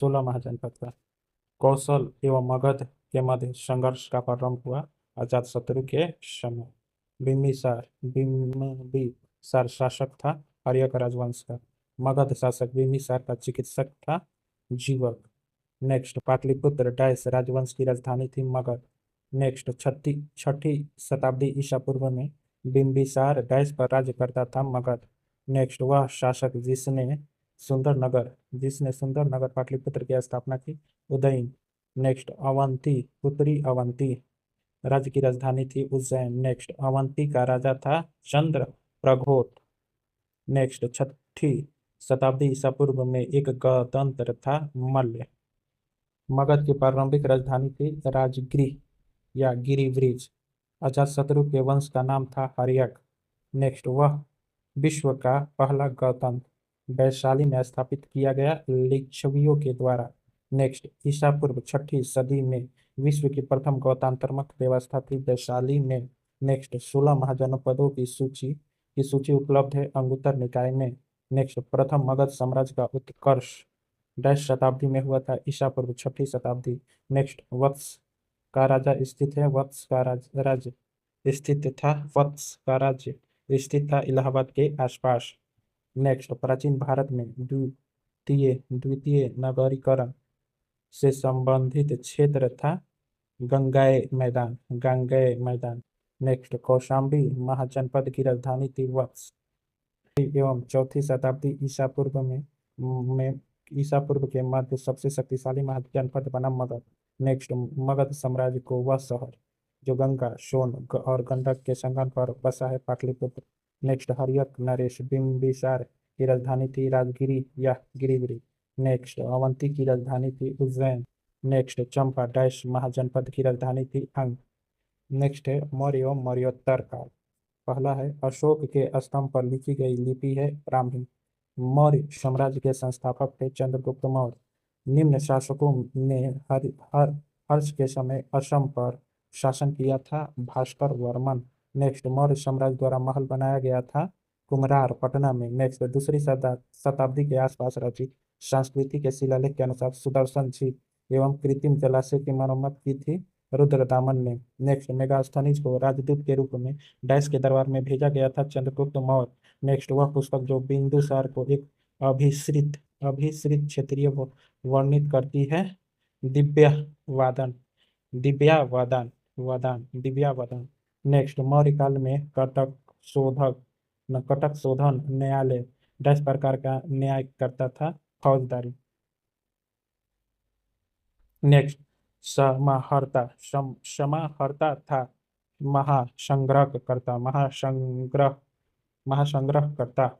16 महाजनपद का। कौशल एवं मगध के मध्य संघर्ष का प्रारंभ हुआ अजातशत्रु के समय। बिंबिसार बिंबिसार शासक था हर्यक राजवंश का। मगध शासक बिंबिसार का चिकित्सक था जीवक। नेक्स्ट पाटलिपुत्र डैश राजवंश की राजधानी थी मगध। नेक्स्ट छठी छठी शताब्दी ईसा पूर्व में बिंबिसार डैश पर राज्य करता था मगध। नेक्स्ट वह शासक जिसने सुंदर नगर पाटलिपुत्र की स्थापना की उदयन। नेक्स्ट अवंती उत्तरी अवंती राज्य की राजधानी थी उज्जैन। नेक्स्ट अवंती का राजा था चंद्र प्रघोट। नेक्स्ट छठी शताब्दी ईसा पूर्व में एक गणतंत्र था मल्ल। मगध की प्रारंभिक राजधानी थी राजगृह या गिरिव्रज। अजातशत्रु के वंश का नाम था हर्यक। नेक्स्ट वह विश्व का पहला गणतंत्र वैशाली में स्थापित किया गया लिच्छवियों के द्वारा। नेक्स्ट ईसा पूर्व छठी सदी में विश्व की प्रथम गणतंत्रात्मक व्यवस्था थी वैशाली में। नेक्स्ट 16 महाजनपदों की सूची उपलब्ध है अंगुत्तर निकाय में। नेक्स्ट प्रथम मगध साम्राज्य का उत्कर्ष डैश शताब्दी में हुआ था ईसा पूर्व छठी शताब्दी। नेक्स्ट वत्स का राजा स्थित है वत्स का राज्य स्थित था इलाहाबाद के आसपास। नेक्स्ट प्राचीन भारत में द्वितीय नगरीकरण से संबंधित क्षेत्र था गंगेय मैदान। नेक्स्ट कौशाम्बी महाजनपद की राजधानी थी वत्स। एवं चौथी शताब्दी ईसा पूर्व के मध्य सबसे शक्तिशाली महाजनपद बना मगध। नेक्स्ट मगध साम्राज्य को वह शहर जो गंगा सोन और गंडक के संगम पर बसा है पाटलिपुत्र। नेक्स्ट हर्यक नरेश बिंबिसार की राजधानी थी राजगिरी या गिरिगिरी। नेक्स्ट अवंती की राजधानी थी उज्जैन। नेक्स्ट चंपा डैश महाजनपद की राजधानी थी अंग। नेक्स्ट है मौर्य एवं मौर्योत्तर काल। पहला है अशोक के स्तंभ पर लिखी गई लिपि है ब्राह्मी। मौर्य साम्राज्य के संस्थापक थे चंद्रगुप्त मौर्य। निम्न शासकों ने हर्ष के समय असम पर शासन किया था भास्कर वर्मन। नेक्स्ट मौर्य साम्राज्य द्वारा महल बनाया गया था कुम्हरार पटना में। नेक्स्ट दूसरी शताब्दी के आसपास रचित संस्कृति के शिलालेख के अनुसार सुदर्शन झील एवं कृत्रिम जलाशय की मरम्मत की थी रुद्रदामन ने। नेक्स्ट मेगास्थनीज को राजदूत के रूप में डैश के दरबार में भेजा गया था चंद्रगुप्त मौर्य। नेक्स्ट वह पुस्तक जो बिंदुसार को एक अभिश्रित क्षेत्रीय वर्णित करती है दिव्यावादन दिव्यावादन। नेक्स्ट मौर्य काल में कटक शोधन न्यायालय डैश प्रकार का न्याय करता था फौजदारी। नेक्स्ट समाहर्ता था महासंग्रहकर्ता।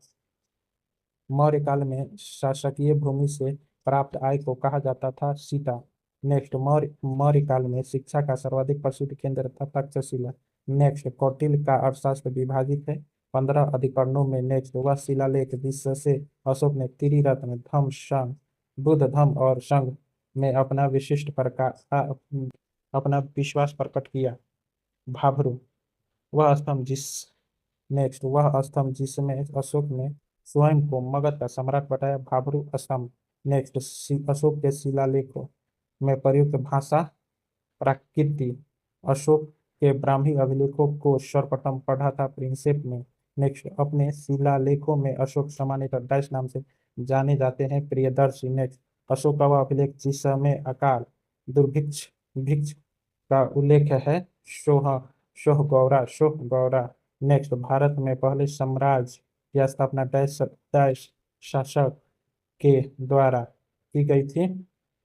मौर्य काल में शासकीय भूमि से प्राप्त आय को कहा जाता था सीता। नेक्स्ट मौर्य काल में शिक्षा का सर्वाधिक प्रसिद्ध केंद्र था तक्षशिला। नेक्स्ट कौटिल्य का अर्थशास्त्र विभाजित है 15 अधिकरणों में। नेक्स्ट वह शिलालेख जिससे अशोक ने त्रिरत्न धम्म संघ बुद्ध धम्म और संघ में अपना विश्वास प्रकट किया। भाभरू वह स्तंभ जिसमें अशोक ने स्वयं को मगध का सम्राट बताया भाभरू स्तंभ। नेक्स्ट अशोक के शिलालेखों में प्रयुक्त भाषा प्राकृति। अशोक के ब्राह्मी अभिलेखों को सर्वप्रथम पढ़ा था प्रिंसेप में। नेक्स्ट अपने शिलालेखों में अशोक सामान्यतः डैश नाम से जाने जाते हैं प्रियदर्शी। नेक्स्ट अशोक का वह अभिलेख जिसमें अकाल भिक्ष का उल्लेख है शोह गौरा। नेक्स्ट भारत में पहले साम्राज्य की स्थापना डैश शासक के द्वारा की गई थी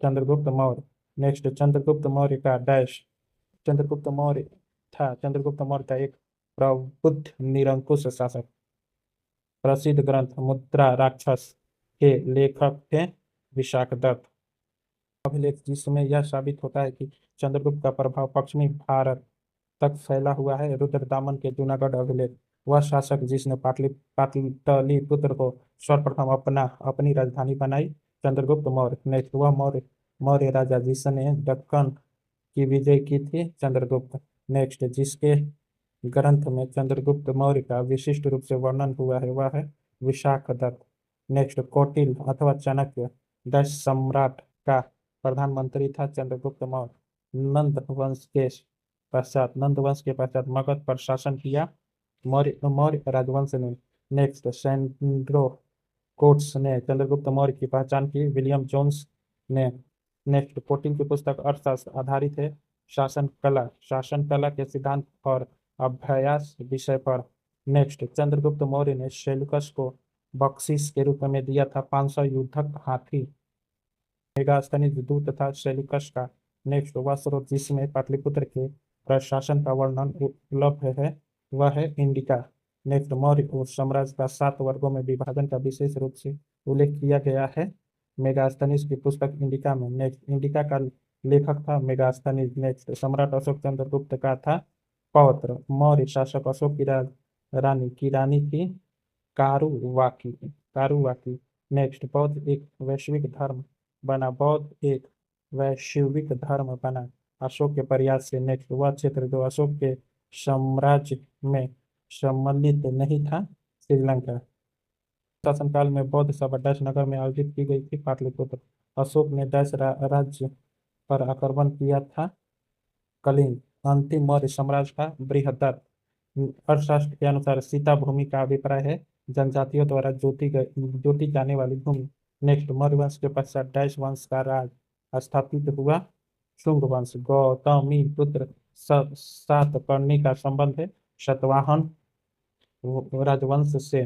चंद्रगुप्त मौर्य। नेक्स्ट चंद्रगुप्त मौर्य था एक प्रबुद्ध निरंकुश शासक। प्रसिद्ध ग्रंथ मुद्रा राक्षस के लेखक थे विशाखदत्त। अभिलेख जिसमें यह साबित होता है कि चंद्रगुप्त का प्रभाव पश्चिमी भारत तक फैला हुआ है रुद्रदामन के जूनागढ़ अभिलेख। वह शासक जिसने पाटलिपुत्र को सर्वप्रथम अपनी राजधानी बनाई चंद्रगुप्त मौर्य। नेक्स्ट वह मौर्य राजा जिसने दक्कन की विजय की थी चंद्रगुप्त। नेक्स्ट जिसके ग्रंथ में चंद्रगुप्त मौर्य का विशिष्ट रूप से वर्णन हुआ है वह है विशाखदत्त। नेक्स्ट कौटिल्य अथवा चाणक्य डैश सम्राट का प्रधानमंत्री था चंद्रगुप्त मौर्य। नंद वंश के पश्चात मगध पर शासन किया मौर्य मौर्य राजवंश ने। नेक्स्ट सैंड्रो कोट्स ने चंद्रगुप्त मौर्य की पहचान की। विलियम जोन्स ने। नेक्स्ट पुटिन की पुस्तक अर्थशास्त्र आधारित है। शासन कला के सिद्धांत और अभ्यास विषय पर। नेक्स्ट चंद्रगुप्त मौर्य ने सेल्यूकस को बख्शीश के रूप में दिया था 500 युद्धक हाथी। मेगास्थनीज दूत था सेल्यूकस का। नेक्स्ट वह स्रोत जिसमें पाटलिपुत्र के प्रशासन का वर्णन उपलब्ध है वह है इंडिका। नेक्स्ट मौर्य साम्राज्य का 7 वर्गों में विभाजन का विशेष रूप से उल्लेख किया गया है मेगास्थनीज की पुस्तक इंडिका में। नेक्स्ट इंडिका का लेखक था मेगास्थनीज। नेक्स्ट सम्राट अशोक चंद्रगुप्त का था पौत्र। मौर्य शासक अशोक की रानी थी कारुवाकी। कारुवाकी। नेक्स्ट बौद्ध एक वैश्विक धर्म बना अशोक के प्रयास से। नेक्स्ट वह क्षेत्र जो अशोक के साम्राज्य में सम्मिलित नहीं था श्रीलंका। शासनकाल में बौद्ध सभा डैश नगर में आयोजित की गई थी पाटलिपुत्र। अशोक ने डैश राज्य पर आक्रमण किया था कलिंग। अंतिम मौर्य साम्राज्य का बृहत्तर। अर्थशास्त्र के अनुसार सीता भूमि का अभिप्राय है जनजातियों द्वारा जोती जाने वाली भूमि। नेक्स्ट मौर्य वंश के पश्चात डैश वंश का राज स्थापित हुआ शुंग वंश। गौतमी पुत्र सातकर्णी का संबंध है शतवाहन राजवंश से।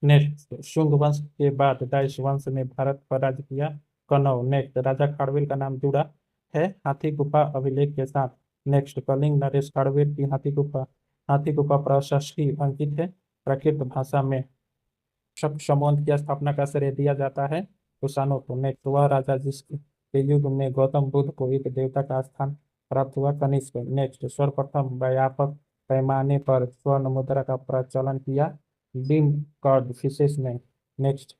नेक्स्ट शुंग वंश के बाद डैश वंश ने भारत पर राज किया कनौज। नेक्स्ट राजा खारवेल का नाम जुड़ा है हाथी गुफा अभिलेख के साथ। नेक्स्ट कलिंग नरेश खारवेल की हाथी गुफा प्रशस्ति अंकित है प्राकृत भाषा में। शक संवत की स्थापना का श्रेय दिया जाता है कुषाणों को। नेक्स्ट वह राजा जिसके युग में गौतम बुद्ध को एक देवता का स्थान प्राप्त हुआ कनिष्क। नेक्स्ट सर्वप्रथम व्यापक पैमाने पर स्वर्ण मुद्रा का प्रचलन किया बिम कार्ड फिशेस ने। नेक्स्ट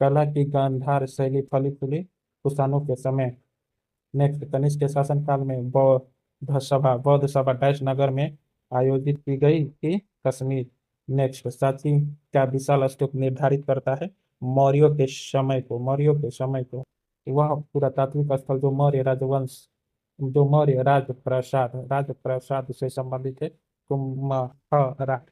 कला की गांधार शैली फली फूली कुषाणों के समय। नेक्स्ट कनिष्क के शासनकाल में बौद्ध सभा डैश नगर में आयोजित की गई थी कश्मीर। नेक्स्ट सांची का विशाल स्तूप निर्धारित करता है मौर्यों के समय को। वह पुरातात्विक स्थल जो मौर्य राजप्रासाद से संबंधित है कुम्भरा।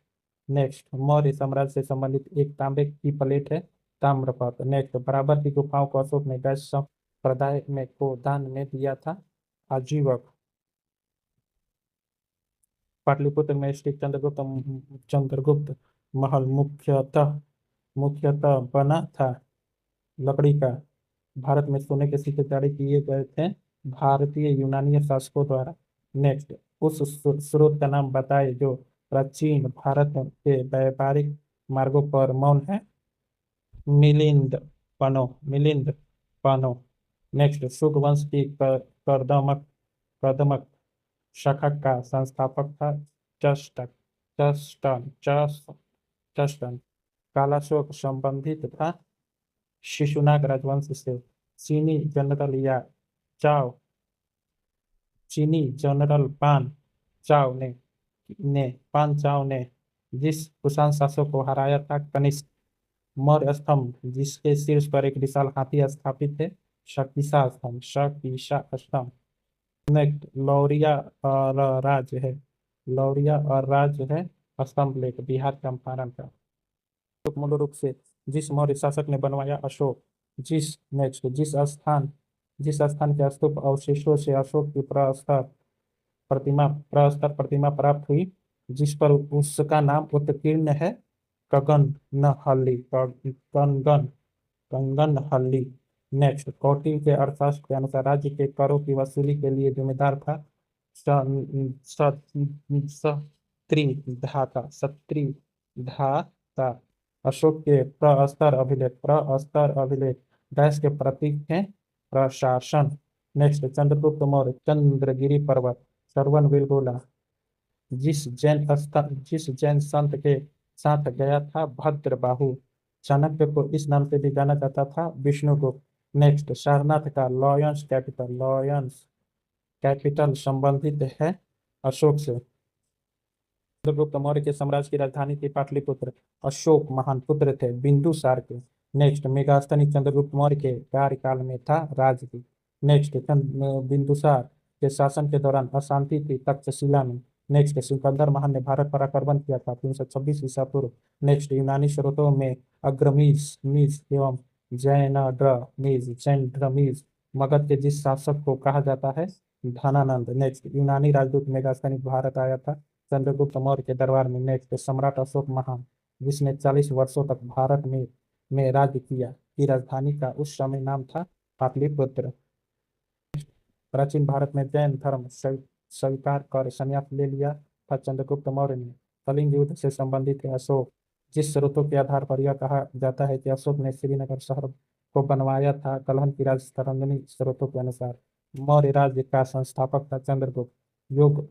नेक्स्ट मौर्य साम्राज्य से संबंधित एक तांबे की प्लेट है ताम्रपत्र। नेक्स्ट बराबर की गुफाओं को अशोक ने डैश संप्रदाय में को दान में दिया था आजीवक। पाटलिपुत्र में स्थित चंद्रगुप्त महल मुख्यतः बना था लकड़ी का। भारत में सोने के सिक्के जारी किए गए थे भारतीय यूनानी शासकों द्वारा। नेक्स्ट उस स्रोत का नाम बताए जो प्राचीन भारत के व्यापारिक मार्गों पर मौन है मिलिंद पनो। नेक्स्ट शुक वंश की कर्दमक शाखा का संस्थापक था चस्टन चस्टन चस्टन। कालाशोक संबंधित था शिशुनाग राजवंश से। चीनी जनरल या चाओ चीनी जनरल पान चाओ ने जिस कुषाण शासक को हराया था कनिष्क। मौर्य स्तंभ जिसके शीर्ष पर एक विशाल हाथी स्थापित है शकीशा स्तंभ। नेक्स्ट लौरिया और राज है स्तंभ लेख बिहार चंपारण का। तो मूल रूप से जिस मौर्य शासक ने बनवाया अशोक जिस स्थान के स्तूप अवशेषों से अशोक की प्रस्तर प्रतिमा प्राप्त हुई जिस पर उसका नाम उत्कीर्ण है कंगनहल्ली। नेक्स्ट कौटिल्य के अर्थशास्त्र के अनुसार राज्य के करों की वसूली के लिए जिम्मेदार था सत्रिधाता। अशोक के प्रस्तर अभिलेख डैश के प्रतीक हैं प्रशासन। नेक्स्ट चंद्रगुप्त मौर्य चंद्रगिरी पर्वत श्रवणबेलगोला जिस जैन संत के साथ गया था भद्रबाहु। चाणक्य को इस नाम से भी जाना जाता था विष्णुगुप्त। नेक्स्ट सारनाथ का लॉयंस कैपिटल संबंधित है अशोक से। चंद्रगुप्त मौर्य के साम्राज्य की राजधानी थी पाटलिपुत्र। अशोक महान पुत्र थे बिंदुसार के। नेक्स्ट मेगास्थनी चंद्रगुप्त मौर्य के कार्यकाल में था राजगीर। नेक्स्ट बिंदुसार के शासन के दौरान अशांति थी तक्षशिला में। नेक्स्ट सिकंदर महान ने भारत पर आक्रमण किया था 326 ईसा पूर्व। नेक्स्ट यूनानी स्रोतों में अग्रमीज मीज एवं जैनड्रमीज मगध के जिस शासक को कहा जाता है धनानंद। नेक्स्ट यूनानी राजदूत मेगास्थनी भारत आया था चंद्रगुप्त मौर्य के दरबार में। नेक्स्ट सम्राट अशोक महान जिसने 40 वर्षों तक भारत में राज्य किया की राजधानी का उस समय नाम था पाटलिपुत्र। प्राचीन भारत में जैन धर्म स्वीकार कर संन्यास ले लिया था चंद्रगुप्त मौर्य ने। कलिंग युद्ध से संबंधित है अशोक। जिस स्रोतों के आधार पर यह कहा जाता है कि अशोक ने श्रीनगर शहर को बनवाया था कलहन की राजतरंगिणी स्रोतों के अनुसार मौर्य राज्य का संस्थापक था चंद्रगुप्त। योग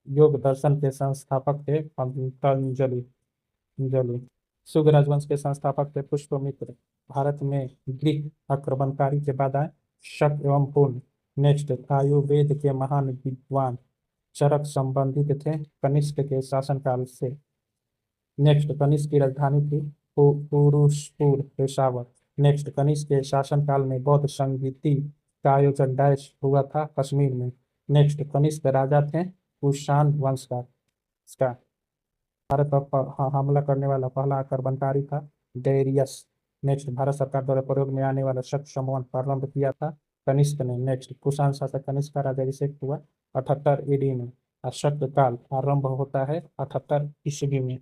योग दर्शन के संस्थापक थे पतंजलि। जली शुंग राजवंश के संस्थापक थे पुष्यमित्र। भारत में ग्रीक आक्रमणकारी के बाद आए शक एवं पूर्ण। नेक्स्ट आयुर्वेद के महान विद्वान चरक संबंधित थे कनिष्क के शासनकाल से। नेक्स्ट कनिष्क की राजधानी थी पुरुषपुर पेशावर। नेक्स्ट कनिष्क के शासनकाल में बौद्ध संगीति का आयोजन डैश हुआ था कश्मीर में। नेक्स्ट कनिष्क राजा थे कुषाण वंश का। इसका भारत पर हमला करने वाला पहला आक्रमणकारी था डेरियस। नेक्स्ट भारत सरकार द्वारा प्रयोग में आने वाला शक समूह प्रारंभ किया था कनिष्क ने। नेक्स्ट कुषाण शासक कनिष्क का राज्याभिषेक हुआ 78 ईडी में और शक काल आरंभ होता है 78 ईस्वी में।